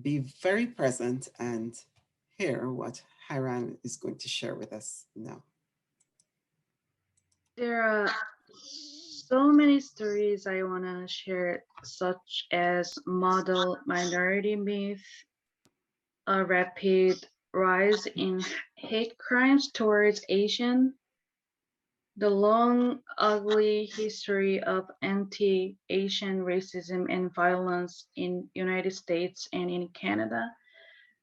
be very present and hear what Hyerim is going to share with us now. There are so many stories I want to share, such as model minority myth, a rapid rise in hate crimes towards Asian, the long, ugly history of anti-Asian racism and violence in United States and in Canada,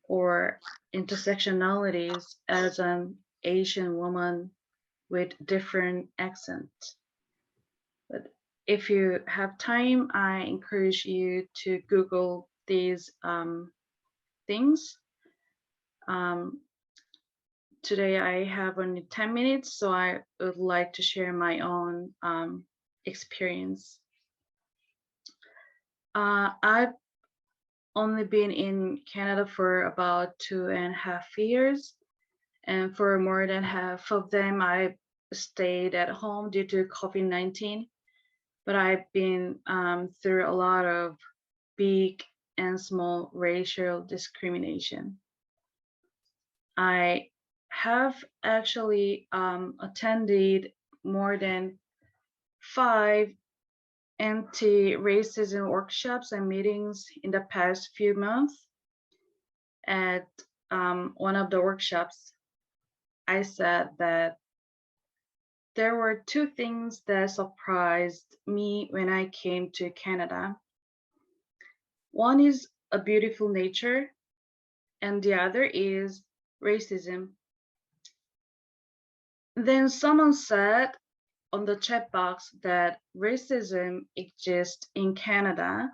or intersectionalities as an Asian woman with different accents. But if you have time, I encourage you to Google these things. Um, Today I have only 10 minutes, so I would like to share my own experience. I've only been in Canada for about 2.5 years, and for more than half of them, I stayed at home due to COVID-19. But I've been through a lot of big and small racial discrimination. I have actually attended more than 5 anti-racism workshops and meetings in the past few months. At one of the workshops, I said that there were two things that surprised me when I came to Canada. One is a beautiful nature, and the other is racism. Then someone said on the chat box that racism exists in Canada,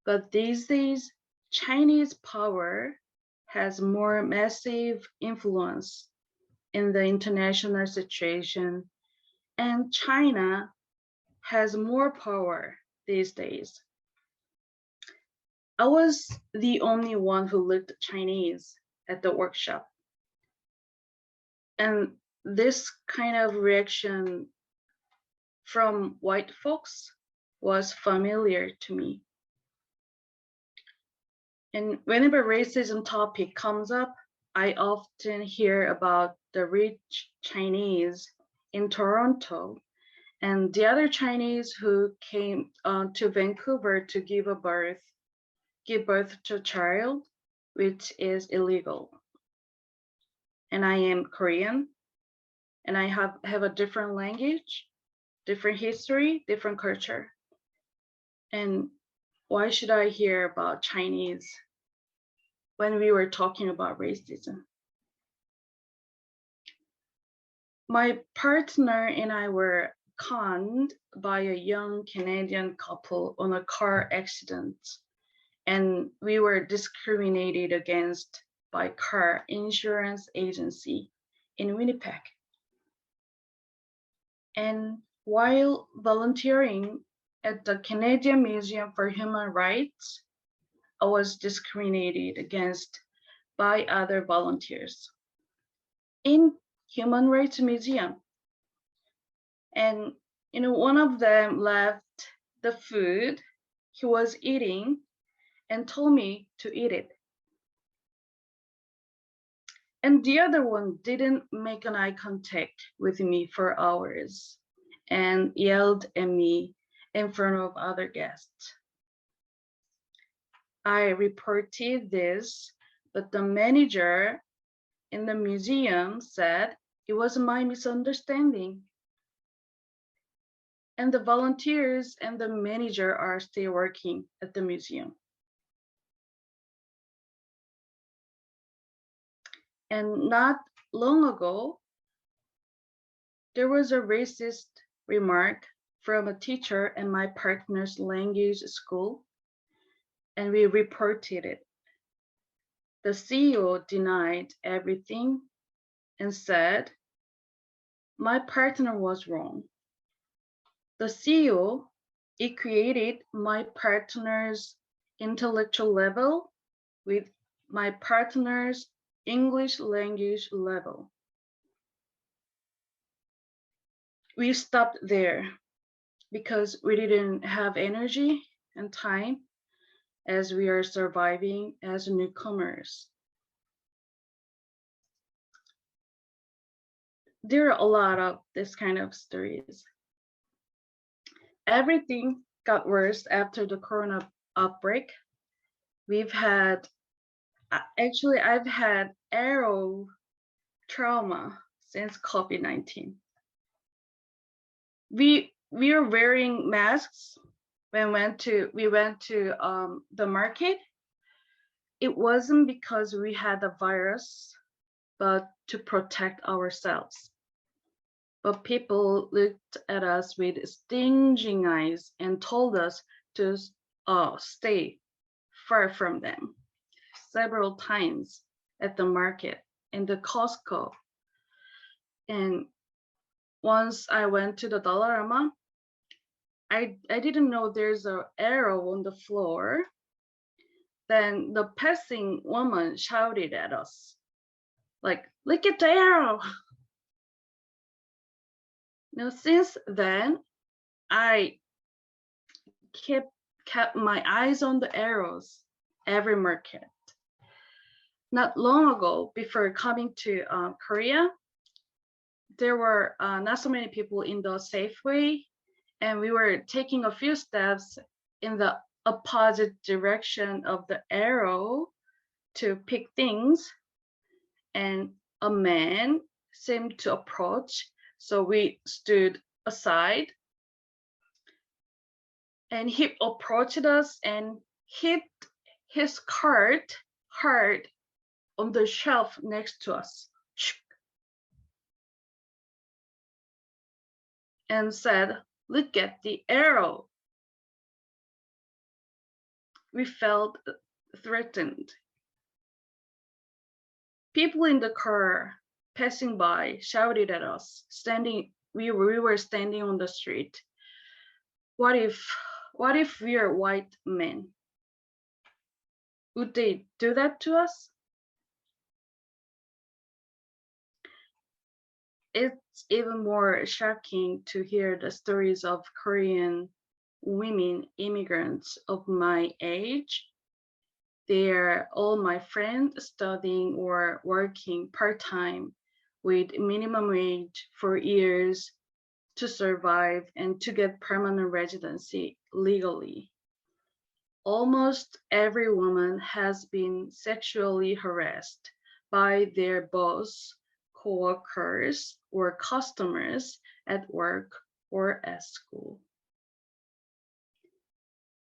but these days Chinese power has more massive influence in the international situation, and China has more power these days. I was the only one who looked Chinese at the workshop, and this kind of reaction from white folks was familiar to me. And whenever racism topic comes up, I often hear about the rich Chinese in Toronto and the other Chinese who came to Vancouver to give birth to a child, which is illegal. And I am Korean, and I have a different language, different history, different culture. And why should I hear about Chinese when we were talking about racism? My partner and I were conned by a young Canadian couple on a car accident, and we were discriminated against by car insurance agency in Winnipeg. And while volunteering at the Canadian Museum for Human Rights, I was discriminated against by other volunteers in Human Rights Museum. And one of them left the food he was eating and told me to eat it. And the other one didn't make an eye contact with me for hours and yelled at me in front of other guests. I reported this, but the manager in the museum said it was my misunderstanding. And the volunteers and the manager are still working at the museum. And not long ago, there was a racist remark from a teacher in my partner's language school, and we reported it. The CEO denied everything and said my partner was wrong. The CEO equated my partner's intellectual level with my partner's English language level. We stopped there because we didn't have energy and time, as we are surviving as newcomers. There are a lot of this kind of stories. Everything got worse after the corona outbreak. We've had, actually, I've had arrow trauma since COVID-19. We are wearing masks when we went to the market. It wasn't because we had the virus, but to protect ourselves. But people looked at us with stinging eyes and told us to stay far from them. Several times at the market, in the Costco, and once I went to the Dollarama, I didn't know there's an arrow on the floor. Then the passing woman shouted at us, like, "Look at the arrow!" Now, since then, I kept my eyes on the arrows every market. Not long ago, before coming to Korea, there were not so many people in the Safeway, and we were taking a few steps in the opposite direction of the arrow to pick things, and a man seemed to approach, so we stood aside, and he approached us and hit his cart hard on the shelf next to us and said, "Look at the arrow." We felt threatened. People in the car passing by shouted at us. We were standing on the street. What if we are white men? Would they do that to us? It's even more shocking to hear the stories of Korean women immigrants of my age. They're all my friends studying or working part-time with minimum wage for years to survive and to get permanent residency legally. Almost every woman has been sexually harassed by their boss, co-workers, or customers at work or at school.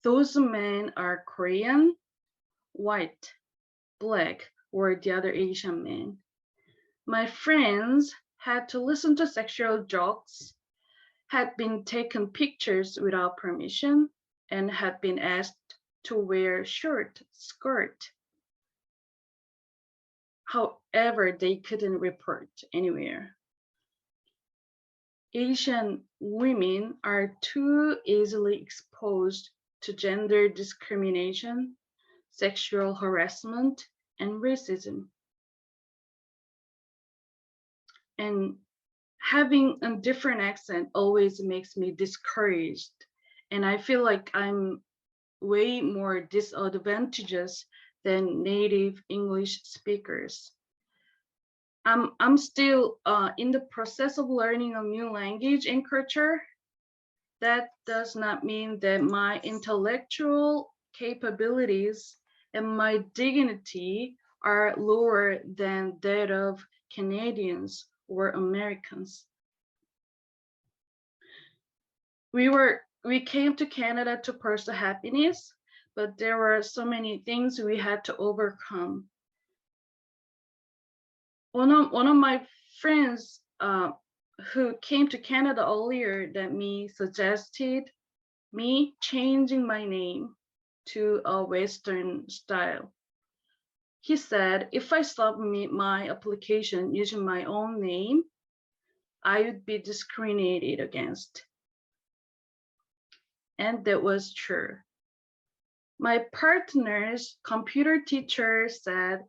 Those men are Korean, white, black, or the other Asian men. My friends had to listen to sexual jokes, had been taken pictures without permission, and had been asked to wear short skirt. However, they couldn't report anywhere. Asian women are too easily exposed to gender discrimination, sexual harassment, and racism. And having a different accent always makes me discouraged. And I feel like I'm way more disadvantageous than native English speakers. I'm still in the process of learning a new language and culture. That does not mean that my intellectual capabilities and my dignity are lower than that of Canadians or Americans. We came to Canada to pursue happiness, but there were so many things we had to overcome. One of my friends who came to Canada earlier than me suggested me changing my name to a Western style. He said if I submit my application using my own name, I would be discriminated against. And that was true. My partner's computer teacher said,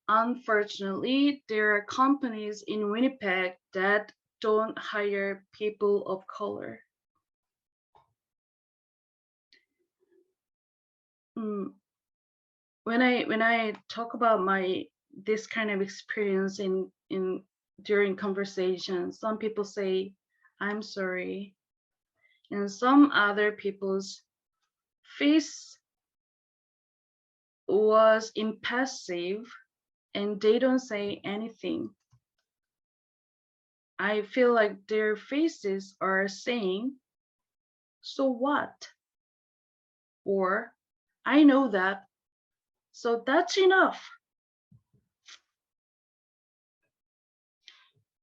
unfortunately, there are companies in Winnipeg that don't hire people of color. mm, when I talk about my this kind of experience in during conversation, some people say I'm sorry, and some other people's face was impassive and they don't say anything. I feel like their faces are saying, so what? Or I know that, so that's enough.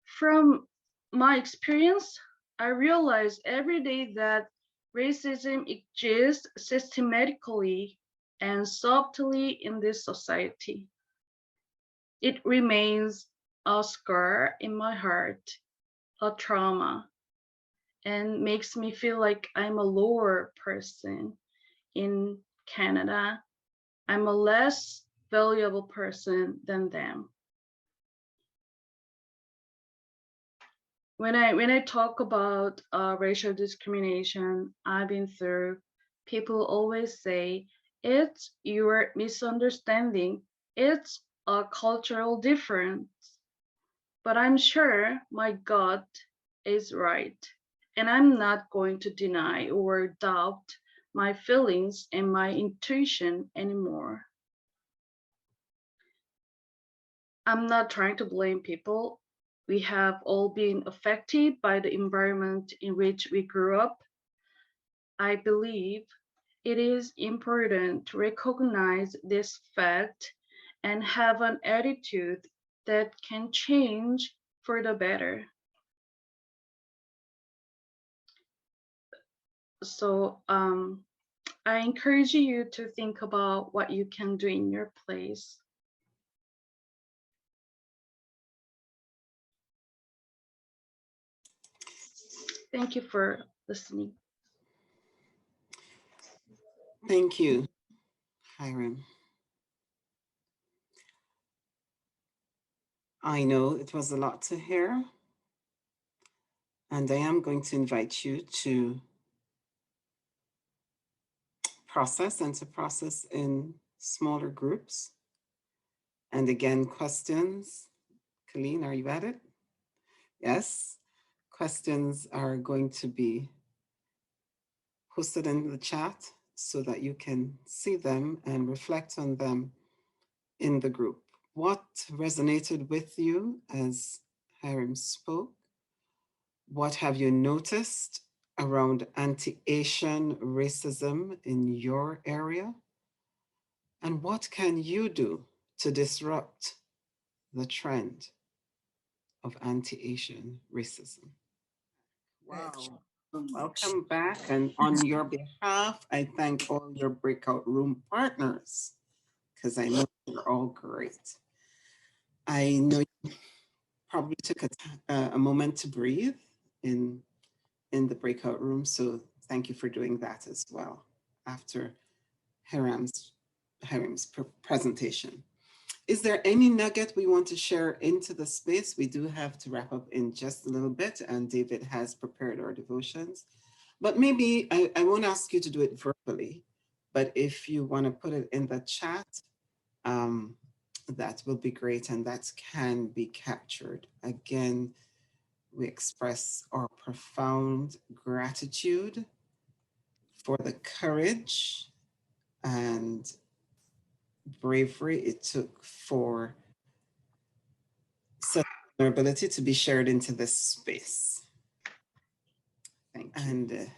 From my experience, I realize every day that racism exists systematically and subtly in this society. It remains a scar in my heart, a trauma, and makes me feel like I'm a lower person in Canada. I'm a less valuable person than them. When I talk about racial discrimination I've been through, people always say it's your misunderstanding, it's a cultural difference. But I'm sure my gut is right, and I'm not going to deny or doubt my feelings and my intuition anymore. I'm not trying to blame people. We have all been affected by the environment in which we grew up. I believe it is important to recognize this fact and have an attitude that can change for the better. So, I encourage you to think about what you can do in your place. Thank you for listening. Thank you, Hyerim. I know it was a lot to hear, and I am going to invite you to process in smaller groups. And again, questions. Colleen, are you at it? Yes. Questions are going to be posted in the chat so that you can see them and reflect on them in the group. What resonated with you as Hiram spoke? What have you noticed around anti-Asian racism in your area? And what can you do to disrupt the trend of anti-Asian racism? Wow. Welcome back. And on your behalf, I thank all your breakout room partners because I know you're all great. I know you probably took a moment to breathe in in the breakout room. So thank you for doing that as well after Hiram's, Hiram's presentation. Is there any nugget we want to share into the space? We do have to wrap up in just a little bit, and David has prepared our devotions. But maybe I won't ask you to do it verbally, but if you want to put it in the chat, um, that will be great, and that can be captured. Again, we express our profound gratitude for the courage and bravery it took for such vulnerability to be shared into this space. Thank you. And